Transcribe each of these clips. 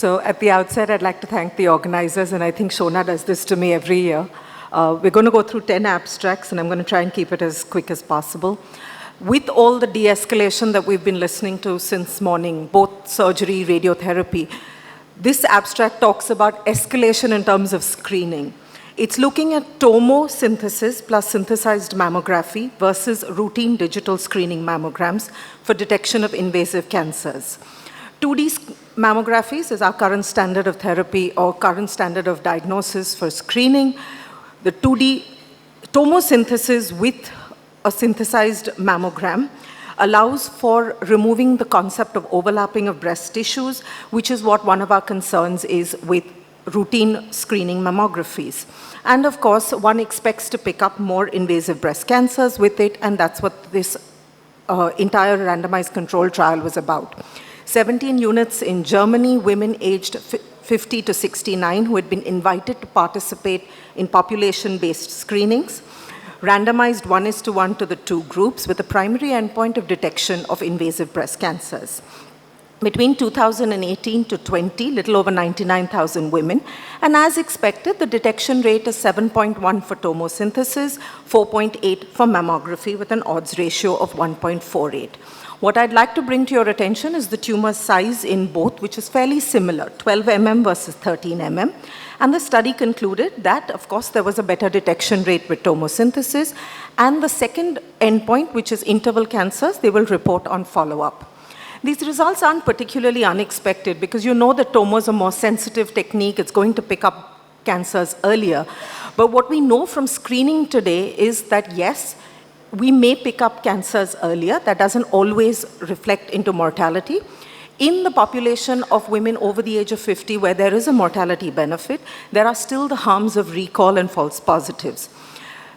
So at the outset, I'd like to thank the organizers, and I think Shona does this to me every year. We're going to go through 10 abstracts, and I'm going to try and keep it as quick as possible. With all the de-escalation that we've been listening to since morning, both surgery, radiotherapy, this abstract talks about escalation in terms of screening. It's looking at tomosynthesis plus synthesized mammography versus routine digital screening mammograms for detection of invasive cancers. 2D mammographies is our current standard of therapy or current standard of diagnosis for screening. The 2D tomosynthesis with a synthesized mammogram allows for removing the concept of overlapping of breast tissues, which is what one of our concerns is with routine screening mammographies. And of course, one expects to pick up more invasive breast cancers with it, and that's what this entire randomized control trial was about. 17 units in Germany, women aged 50 to 69 who had been invited to participate in population-based screenings, randomized 1:1 to the two groups with the primary endpoint of detection of invasive breast cancers. Between 2018 to 20, little over 99,000 women, and as expected, the detection rate is 7.1 for tomosynthesis, 4.8 for mammography with an odds ratio of 1.48. What I'd like to bring to your attention is the tumor size in both, which is fairly similar, 12 mm versus 13 mm. And the study concluded that, of course, there was a better detection rate with tomosynthesis. And the second endpoint, which is interval cancers, they will report on follow-up. These results aren't particularly unexpected because you know that tomo is a more sensitive technique. It's going to pick up cancers earlier. But what we know from screening today is that, yes, we may pick up cancers earlier. That doesn't always reflect into mortality. In the population of women over the age of 50, where there is a mortality benefit, there are still the harms of recall and false positives.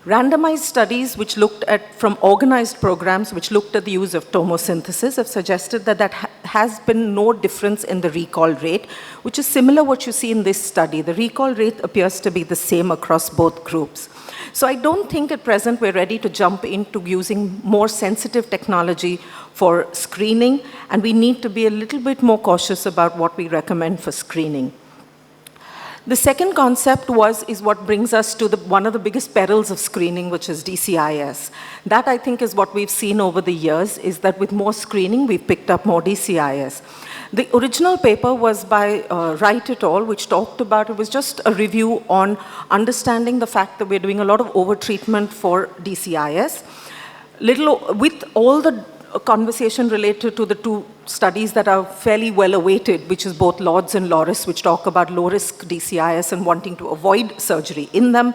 Randomized studies which looked at, from organized programs which looked at the use of tomosynthesis have suggested that has been no difference in the recall rate, which is similar what you see in this study. The recall rate appears to be the same across both groups. So I don't think at present we're ready to jump into using more sensitive technology for screening, and we need to be a little bit more cautious about what we recommend for screening. The second concept is what brings us to one of the biggest perils of screening, which is DCIS. That, I think, is what we've seen over the years, is that with more screening, we've picked up more DCIS. The original paper was by Wright et al., which talked about, it was just a review on understanding the fact that we're doing a lot of overtreatment for DCIS. With all the conversation related to the two studies that are fairly well awaited, which is both Lords and Loris, which talk about low-risk DCIS and wanting to avoid surgery in them.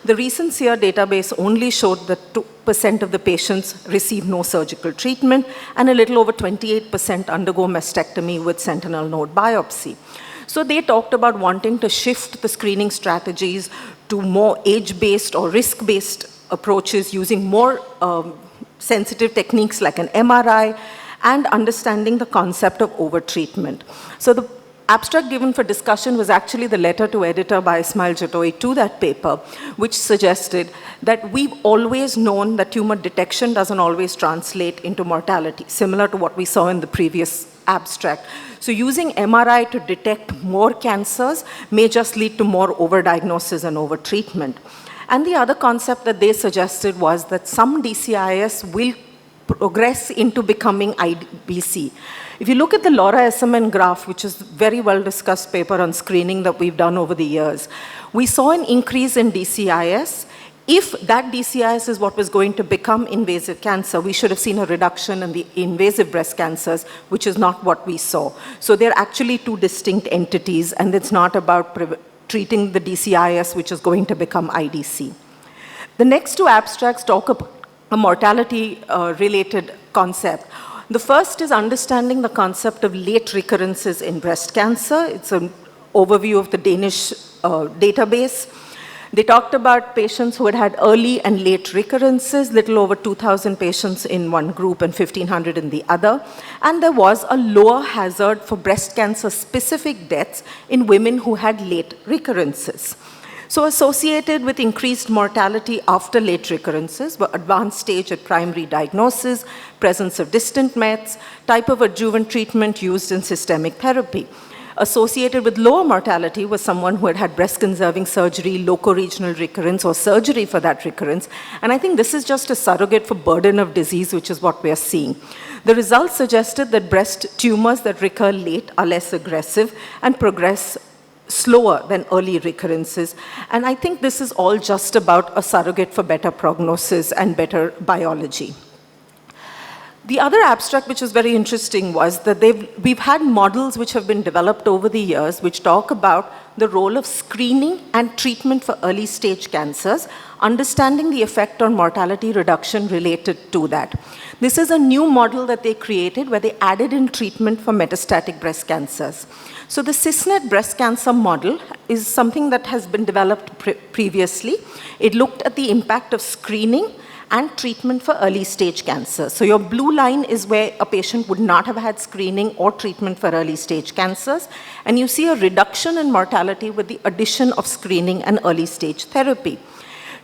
The recent SEER database only showed that 2% of the patients receive no surgical treatment, and a little over 28% undergo mastectomy with sentinel node biopsy. So they talked about wanting to shift the screening strategies to more age-based or risk-based approaches using more sensitive techniques like an MRI and understanding the concept of overtreatment. So the abstract given for discussion was actually the letter to editor by Ismail Jatoi to that paper, which suggested that we've always known that tumor detection doesn't always translate into mortality, similar to what we saw in the previous abstract. So using MRI to detect more cancers may just lead to more overdiagnosis and overtreatment. And the other concept that they suggested was that some DCIS will progress into becoming IBC. If you look at the Laura SMN graph, which is a very well discussed paper on screening that we've done over the years, we saw an increase in DCIS. If that DCIS is what was going to become invasive cancer, we should have seen a reduction in the invasive breast cancers, which is not what we saw. So they're actually two distinct entities, and it's not about treating the DCIS, which is going to become IDC. The next two abstracts talk about a mortality-related concept. The first is understanding the concept of late recurrences in breast cancer. It's an overview of the Danish database. They talked about patients who had had early and late recurrences, little over 2,000 patients in one group and 1,500 in the other. And there was a lower hazard for breast cancer-specific deaths in women who had late recurrences. So associated with increased mortality after late recurrences were advanced stage at primary diagnosis, presence of distant mets, type of adjuvant treatment used in systemic therapy. Associated with lower mortality was someone who had had breast-conserving surgery, loco-regional recurrence, or surgery for that recurrence. And I think this is just a surrogate for burden of disease, which is what we are seeing. The results suggested that breast tumors that recur late are less aggressive and progress slower than early recurrences. And I think this is all just about a surrogate for better prognosis and better biology. The other abstract, which is very interesting, was that we've had models which have been developed over the years which talk about the role of screening and treatment for early stage cancers, understanding the effect on mortality reduction related to that. This is a new model that they created where they added in treatment for metastatic breast cancers. So the CISNET breast cancer model is something that has been developed previously. It looked at the impact of screening and treatment for early stage cancer. So your blue line is where a patient would not have had screening or treatment for early stage cancers. And you see a reduction in mortality with the addition of screening and early stage therapy.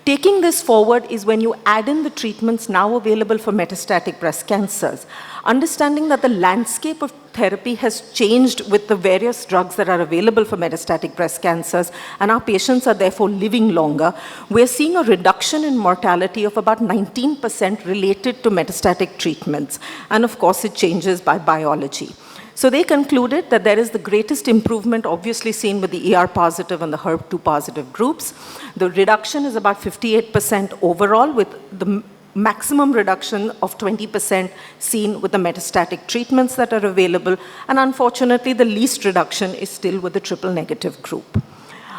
Taking this forward is when you add in the treatments now available for metastatic breast cancers. Understanding that the landscape of therapy has changed with the various drugs that are available for metastatic breast cancers, and our patients are therefore living longer, we're seeing a reduction in mortality of about 19% related to metastatic treatments. And of course, it changes by biology. So they concluded that there is the greatest improvement obviously seen with the ER positive and the HER2 positive groups. The reduction is about 58% overall, with the maximum reduction of 20% seen with the metastatic treatments that are available. And unfortunately, the least reduction is still with the triple negative group.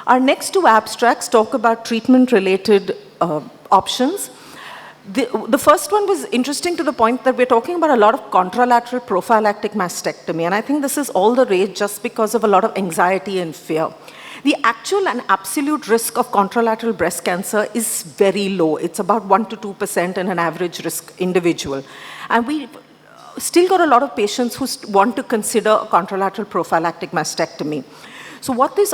Our next two abstracts talk about treatment-related options. The first one was interesting to the point that we're talking about a lot of contralateral prophylactic mastectomy, and I think this is all the rage just because of a lot of anxiety and fear. The actual and absolute risk of contralateral breast cancer is very low. It's about 1 to 2% in an average risk individual. And we still got a lot of patients who want to consider a contralateral prophylactic mastectomy. So what this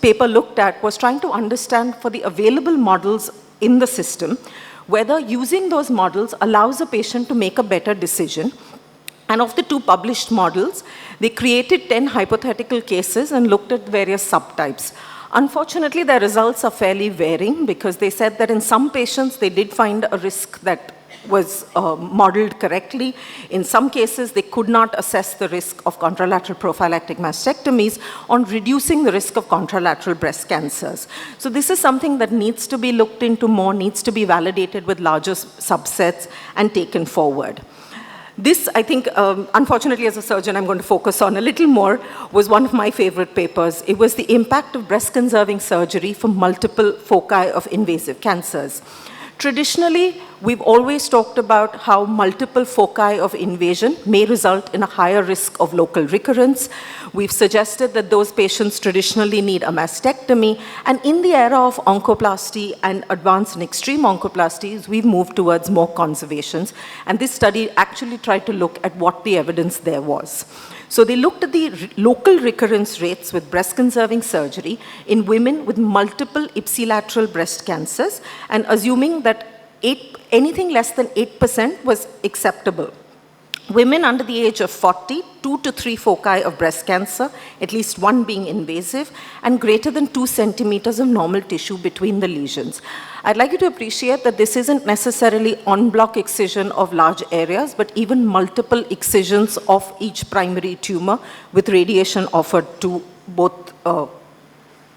paper looked at was trying to understand for the available models in the system, whether using those models allows a patient to make a better decision. And of the two published models, they created 10 hypothetical cases and looked at various subtypes. Unfortunately, their results are fairly varying because they said that in some patients, they did find a risk that was modeled correctly. In some cases, they could not assess the risk of contralateral prophylactic mastectomies on reducing the risk of contralateral breast cancers. So this is something that needs to be looked into more, needs to be validated with larger subsets and taken forward. This, I think, unfortunately as a surgeon, I'm going to focus on a little more, was one of my favorite papers. It was the impact of breast-conserving surgery for multiple foci of invasive cancers. Traditionally, we've always talked about how multiple foci of invasion may result in a higher risk of local recurrence. We've suggested that those patients traditionally need a mastectomy, and in the era of oncoplasty and advanced and extreme oncoplasties, we've moved towards more conservations, and this study actually tried to look at what the evidence there was. So they looked at the local recurrence rates with breast-conserving surgery in women with multiple ipsilateral breast cancers, and assuming that anything less than 8% was acceptable. Women under the age of 40, 2 to 3 foci of breast cancer, at least one being invasive, and greater than 2 centimeters of normal tissue between the lesions. I'd like you to appreciate that this isn't necessarily en bloc excision of large areas, but even multiple excisions of each primary tumor with radiation offered to both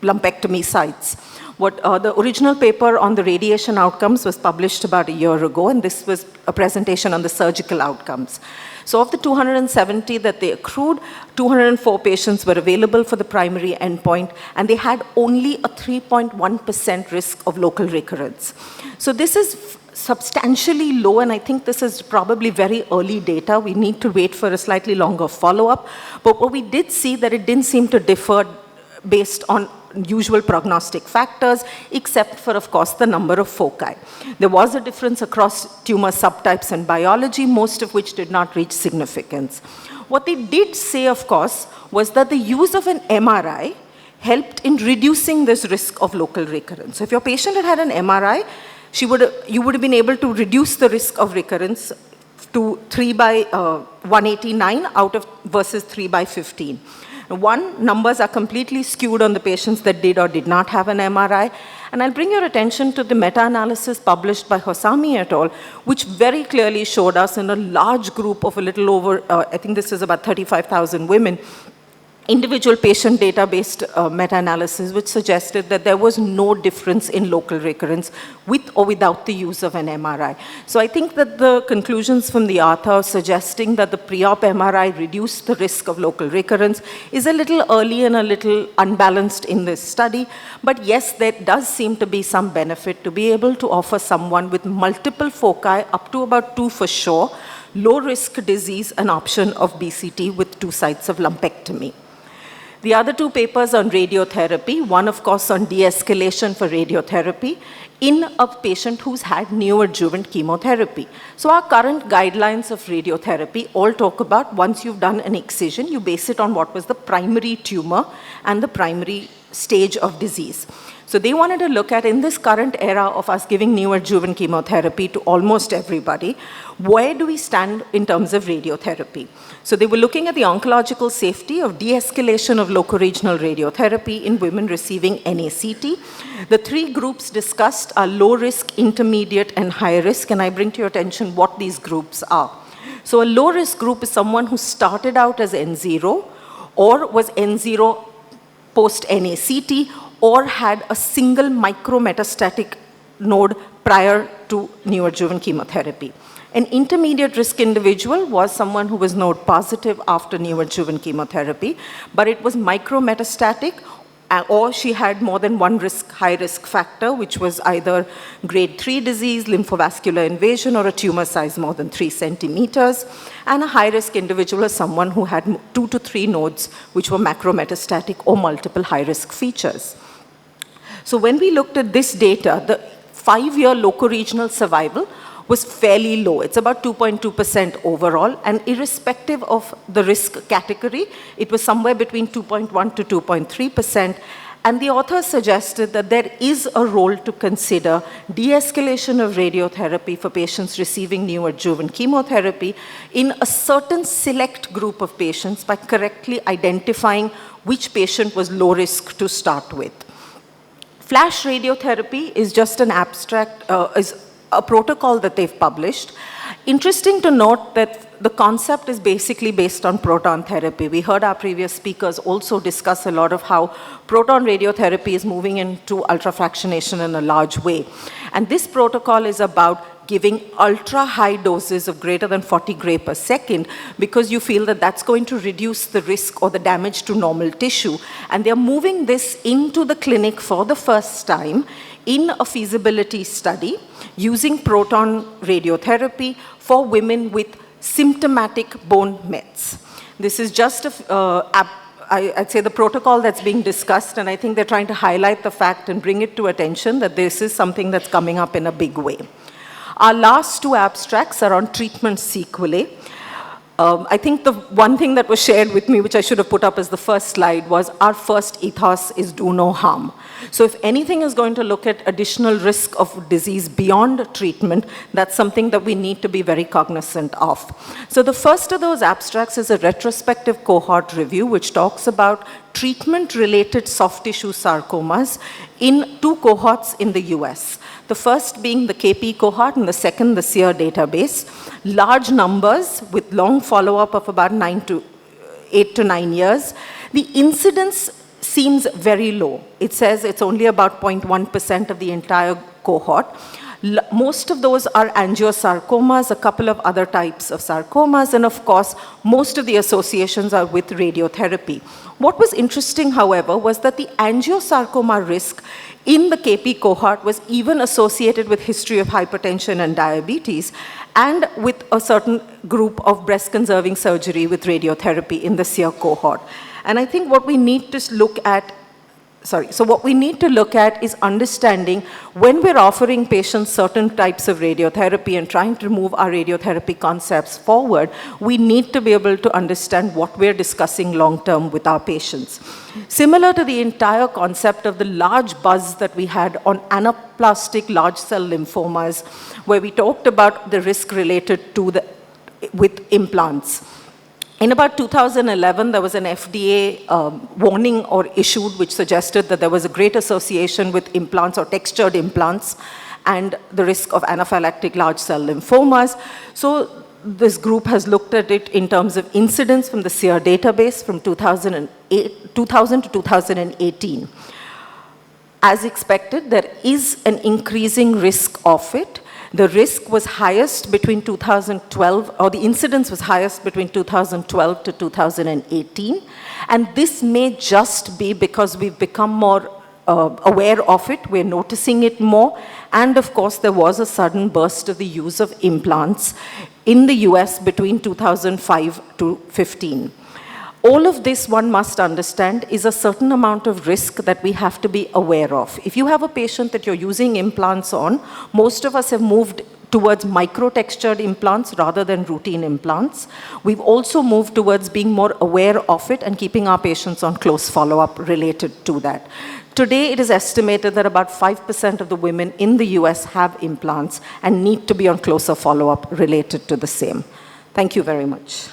lumpectomy sites. The original paper on the radiation outcomes was published about a year ago, and this was a presentation on the surgical outcomes. So of the 270 that they accrued, 204 patients were available for the primary endpoint, and they had only a 3.1% risk of local recurrence. So this is substantially low, and I think this is probably very early data. We need to wait for a slightly longer follow-up. But what we did see that it didn't seem to differ based on usual prognostic factors, except for, of course, the number of foci. There was a difference across tumor subtypes and biology, most of which did not reach significance. What they did say, of course, was that the use of an MRI helped in reducing this risk of local recurrence. So if your patient had had an MRI, you would have been able to reduce the risk of recurrence to 3 by 189 out of versus 3 by 15. One, numbers are completely skewed on the patients that did or did not have an MRI. And I'll bring your attention to the meta-analysis published by Hossami et al., which very clearly showed us in a large group of a little over, I think this is about 35,000 women, individual patient data-based meta-analysis, which suggested that there was no difference in local recurrence with or without the use of an MRI. So I think that the conclusions from the author suggesting that the pre-op MRI reduced the risk of local recurrence is a little early and a little unbalanced in this study. But yes, there does seem to be some benefit to be able to offer someone with multiple foci, up to about 2 for sure, low-risk disease, an option of BCT with 2 sites of lumpectomy. The other 2 papers on radiotherapy, one of course on de-escalation for radiotherapy in a patient who's had neoadjuvant chemotherapy. So our current guidelines of radiotherapy all talk about once you've done an excision, you base it on what was the primary tumor and the primary stage of disease. So they wanted to look at, in this current era of us giving neoadjuvant chemotherapy to almost everybody, where do we stand in terms of radiotherapy? So they were looking at the oncological safety of de-escalation of locoregional radiotherapy in women receiving NACT. The 3 groups discussed are low risk, intermediate, and high risk, and I bring to your attention what these groups are. So a low risk group is someone who started out as N0 or was N0 post-NACT, or had a single micrometastatic node prior to neoadjuvant chemotherapy. An intermediate risk individual was someone who was node positive after neoadjuvant chemotherapy, but it was micrometastatic, or she had more than one high risk factor, which was either grade 3 disease, lymphovascular invasion, or a tumor size more than 3 centimeters. And a high risk individual is someone who had 2 to 3 nodes, which were macrometastatic or multiple high risk features. So when we looked at this data, the 5-year locoregional survival was fairly low. It's about 2.2% overall, and irrespective of the risk category, it was somewhere between 2.1 to 2.3%. And the author suggested that there is a role to consider de-escalation of radiotherapy for patients receiving neoadjuvant chemotherapy in a certain select group of patients by correctly identifying which patient was low risk to start with. Flash radiotherapy is just an abstract, is a protocol that they've published. Interesting to note that the concept is basically based on proton therapy. We heard our previous speakers also discuss a lot of how proton radiotherapy is moving into ultrafractionation in a large way. And this protocol is about giving ultra high doses of greater than 40 gray per second because you feel that that's going to reduce the risk or the damage to normal tissue. And they're moving this into the clinic for the first time in a feasibility study using proton radiotherapy for women with symptomatic bone mets. This is just I'd say the protocol that's being discussed, and I think they're trying to highlight the fact and bring it to attention that this is something that's coming up in a big way. Our last 2 abstracts are on treatment sequelae. I think the one thing that was shared with me, which I should have put up as the first slide, was our first ethos is do no harm. So if anything is going to look at additional risk of disease beyond treatment, that's something that we need to be very cognizant of. So the first of those abstracts is a retrospective cohort review, which talks about treatment-related soft tissue sarcomas in 2 cohorts in the US. The first being the KP cohort and the second the SEER database. Large numbers with long follow-up of about 8 to 9 years. The incidence seems very low. It says it's only about 0.1% of the entire cohort. Most of those are angiosarcomas, a couple of other types of sarcomas, and of course, most of the associations are with radiotherapy. What was interesting, however, was that the angiosarcoma risk in the KP cohort was even associated with history of hypertension and diabetes, and with a certain group of breast-conserving surgery with radiotherapy in the SEER cohort. And I think what we need to look at what we need to look at is understanding when we're offering patients certain types of radiotherapy and trying to move our radiotherapy concepts forward, we need to be able to understand what we're discussing long-term with our patients. Similar to the entire concept of the large buzz that we had on anaplastic large cell lymphomas, where we talked about the risk related to with implants. In about 2011, there was an FDA warning or issued which suggested that there was a great association with implants or textured implants and the risk of anaphylactic large cell lymphomas. So this group has looked at it in terms of incidence from the SEER database from 2000 to 2018. As expected, there is an increasing risk of it. The risk was highest between 2012, or the incidence was highest between 2012 to 2018. And this may just be because we've become more aware of it, we're noticing it more. And of course, there was a sudden burst of the use of implants in the US between 2005 to 15. All of this, one must understand, is a certain amount of risk that we have to be aware of. If you have a patient that you're using implants on, most of us have moved towards micro-textured implants rather than routine implants. We've also moved towards being more aware of it and keeping our patients on close follow-up related to that. Today, it is estimated that about 5% of the women in the US have implants and need to be on closer follow-up related to the same. Thank you very much.